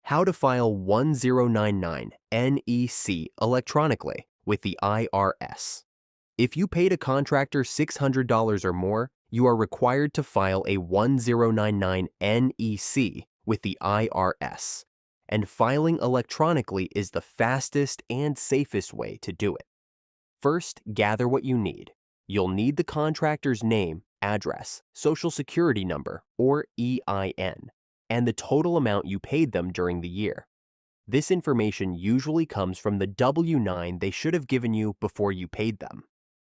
How to file 1099 NEC electronically with the IRS. If you paid a contractor $600 or more, you are required to file a 1099 NEC with the IRS. And filing electronically is the fastest and safest way to do it. First, gather what you need. You'll need the contractor's name, address, social security number, or EIN, and the total amount you paid them during the year. This information usually comes from the W-9 they should have given you before you paid them.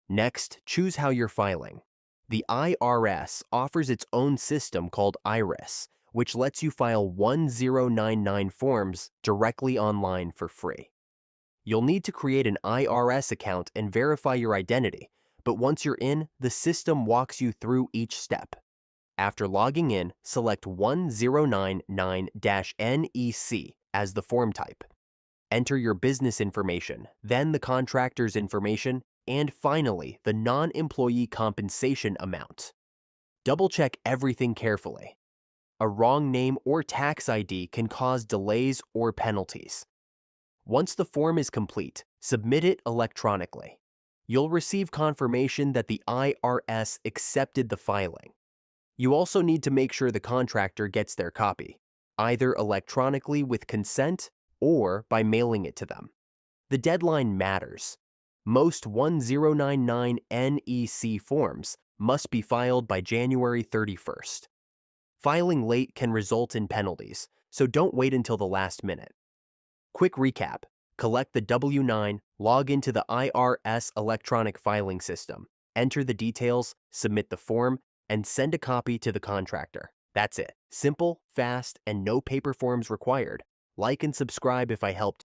Next, choose how you're filing. The IRS offers its own system called IRIS, which lets you file 1099 forms directly online for free. You'll need to create an IRS account and verify your identity, but once you're in, the system walks you through each step. After logging in, select 1099-NEC as the form type. Enter your business information, then the contractor's information, and finally, the non-employee compensation amount. Double-check everything carefully. A wrong name or tax ID can cause delays or penalties. Once the form is complete, submit it electronically. You'll receive confirmation that the IRS accepted the filing. You also need to make sure the contractor gets their copy, either electronically with consent or by mailing it to them. The deadline matters. Most 1099 NEC forms must be filed by January 31st. Filing late can result in penalties, so don't wait until the last minute. Quick recap: collect the W-9, log into the IRS electronic filing system, enter the details, submit the form, and send a copy to the contractor. That's it. Simple, fast, and no paper forms required. Like and subscribe if I helped.